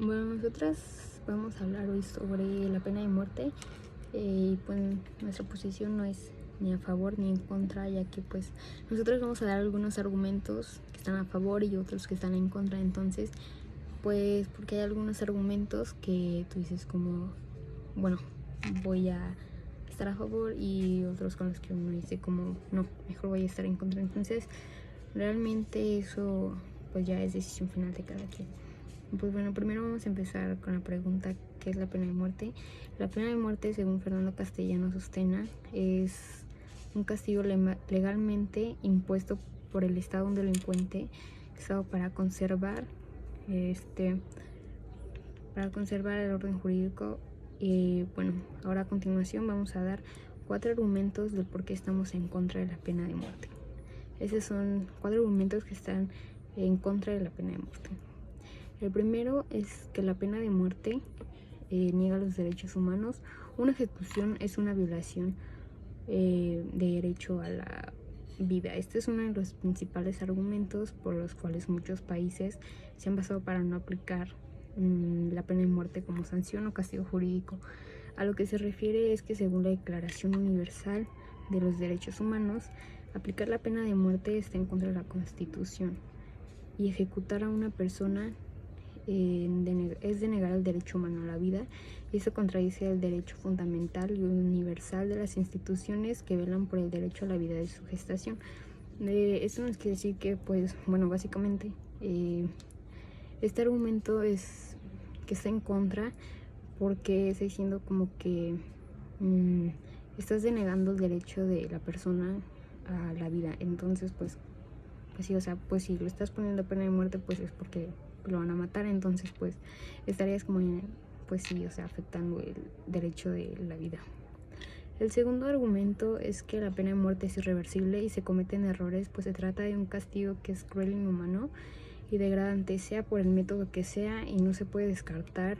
Bueno, nosotras vamos a hablar hoy sobre la pena de muerte y pues nuestra posición no es ni a favor ni en contra, ya que pues nosotros vamos a dar algunos argumentos que están a favor y otros que están en contra. Entonces pues porque hay algunos argumentos que tú dices como, bueno, voy a estar a favor, y otros con los que uno dice como, no, mejor voy a estar en contra. Entonces realmente eso pues ya es decisión final de cada quien. Pues bueno, primero vamos a empezar con la pregunta: ¿qué es la pena de muerte? La pena de muerte, según Fernando Castellanos Ostena, es un castigo legalmente impuesto por el Estado a un delincuente para conservar el orden jurídico. Y bueno, ahora a continuación vamos a dar 4 argumentos del por qué estamos en contra de la pena de muerte. Esos son 4 argumentos que están en contra de la pena de muerte. El primero es que la pena de muerte niega los derechos humanos. Una ejecución es una violación de derecho a la vida. Este es uno de los principales argumentos por los cuales muchos países se han basado para no aplicar la pena de muerte como sanción o castigo jurídico. A lo que se refiere es que, según la Declaración Universal de los Derechos Humanos, aplicar la pena de muerte está en contra de la Constitución, y ejecutar a una persona es denegar el derecho humano a la vida, y eso contradice el derecho fundamental y universal de las instituciones que velan por el derecho a la vida de su gestación. Esto nos quiere decir que, pues, bueno, básicamente este argumento es que está en contra porque está diciendo como que estás denegando el derecho de la persona a la vida. Entonces pues sí, o sea, pues si lo estás poniendo pena de muerte, pues es porque lo van a matar. Entonces pues estarías como, pues sí, o sea, afectando el derecho de la vida. El segundo argumento es que la pena de muerte es irreversible y se cometen errores, pues se trata de un castigo que es cruel, inhumano y degradante, sea por el método que sea, y no se puede descartar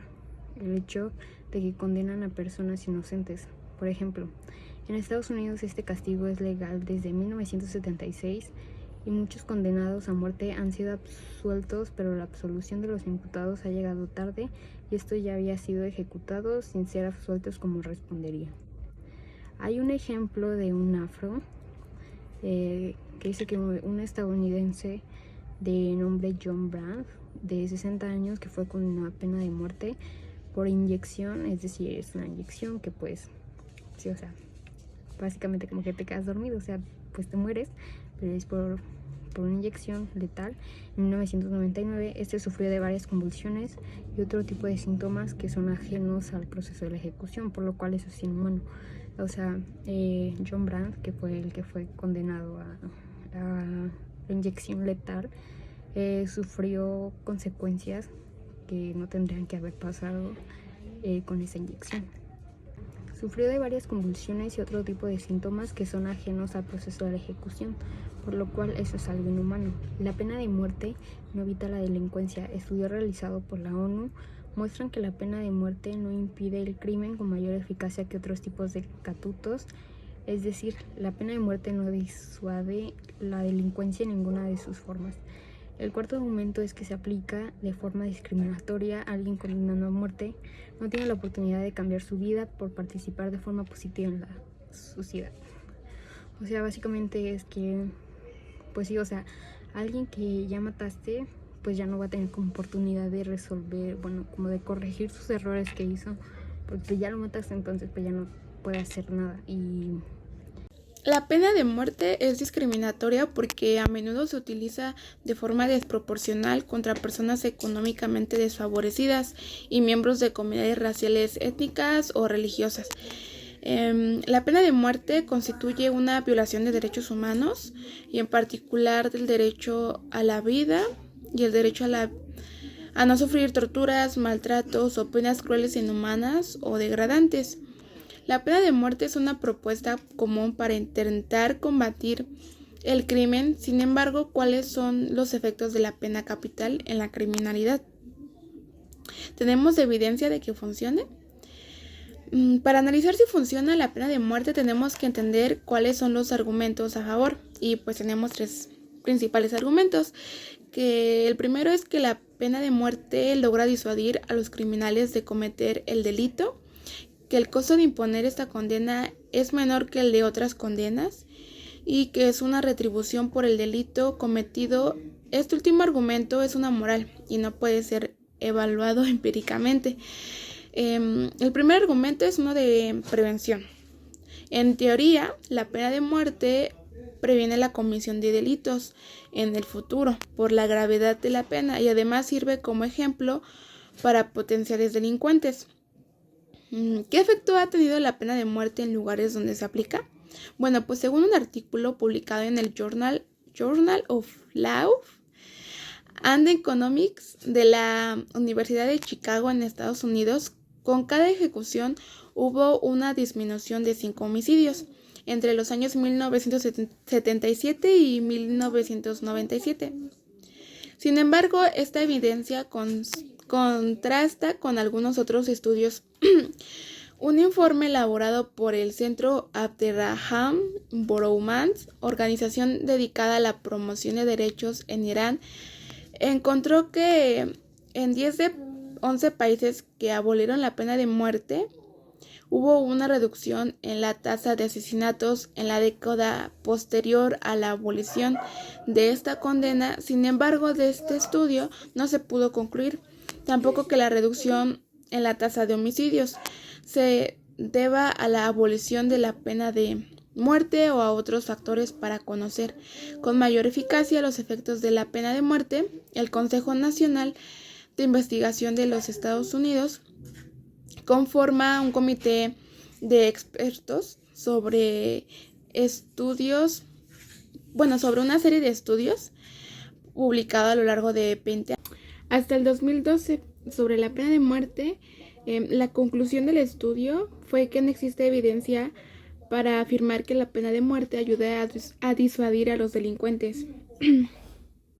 el hecho de que condenan a personas inocentes. Por ejemplo, en Estados Unidos este castigo es legal desde 1976 y muchos condenados a muerte han sido absueltos, pero la absolución de los imputados ha llegado tarde y esto ya había sido ejecutado sin ser absueltos como respondería. Hay un ejemplo de un afro que dice que un estadounidense de nombre John Brown, de 60 años, que fue condenado a pena de muerte por inyección, es decir, es una inyección que pues, sí, o sea, básicamente como que te quedas dormido, o sea, pues te mueres, pero es por una inyección letal. En 1999 este sufrió de varias convulsiones y otro tipo de síntomas que son ajenos al proceso de la ejecución, por lo cual eso es inhumano. O sea, John Brandt, que fue el que fue condenado a la inyección letal, sufrió consecuencias que no tendrían que haber pasado con esa inyección. Sufrió de varias convulsiones y otro tipo de síntomas que son ajenos al proceso de la ejecución, por lo cual eso es algo inhumano. La pena de muerte no evita la delincuencia. Estudios realizados por la ONU muestran que la pena de muerte no impide el crimen con mayor eficacia que otros tipos de catutos. Es decir, la pena de muerte no disuade la delincuencia en ninguna de sus formas. El cuarto argumento es que se aplica de forma discriminatoria. Alguien condenado a muerte no tiene la oportunidad de cambiar su vida por participar de forma positiva en la sociedad. O sea, básicamente es que, pues sí, o sea, alguien que ya mataste, pues ya no va a tener como oportunidad de resolver, bueno, como de corregir sus errores que hizo, porque ya lo mataste, entonces pues ya no puede hacer nada. Y la pena de muerte es discriminatoria porque a menudo se utiliza de forma desproporcional contra personas económicamente desfavorecidas y miembros de comunidades raciales, étnicas o religiosas. La pena de muerte constituye una violación de derechos humanos y en particular del derecho a la vida y el derecho a no sufrir torturas, maltratos o penas crueles, inhumanas o degradantes. La pena de muerte es una propuesta común para intentar combatir el crimen. Sin embargo, ¿cuáles son los efectos de la pena capital en la criminalidad? ¿Tenemos evidencia de que funcione? Para analizar si funciona la pena de muerte tenemos que entender cuáles son los argumentos a favor, y pues tenemos tres principales argumentos, que el primero es que la pena de muerte logra disuadir a los criminales de cometer el delito, que el costo de imponer esta condena es menor que el de otras condenas y que es una retribución por el delito cometido. Este último argumento es una moral y no puede ser evaluado empíricamente. El primer argumento es uno de prevención. En teoría, la pena de muerte previene la comisión de delitos en el futuro por la gravedad de la pena y además sirve como ejemplo para potenciales delincuentes. ¿Qué efecto ha tenido la pena de muerte en lugares donde se aplica? Bueno, pues según un artículo publicado en el Journal of Law and Economics de la Universidad de Chicago en Estados Unidos, con cada ejecución hubo una disminución de 5 homicidios entre los años 1977 y 1997. Sin embargo, esta evidencia contrasta con algunos otros estudios. Un informe elaborado por el Centro Abderrahman Boromans, organización dedicada a la promoción de derechos en Irán, encontró que en 10 de 11 países que abolieron la pena de muerte, hubo una reducción en la tasa de asesinatos en la década posterior a la abolición de esta condena. Sin embargo, de este estudio no se pudo concluir tampoco que la reducción en la tasa de homicidios se deba a la abolición de la pena de muerte o a otros factores. Para conocer con mayor eficacia los efectos de la pena de muerte, el Consejo Nacional de Investigación de los Estados Unidos conforma un comité de expertos sobre una serie de estudios publicados a lo largo de 20 años. Hasta el 2012, sobre la pena de muerte, la conclusión del estudio fue que no existe evidencia para afirmar que la pena de muerte ayuda a disuadir a los delincuentes.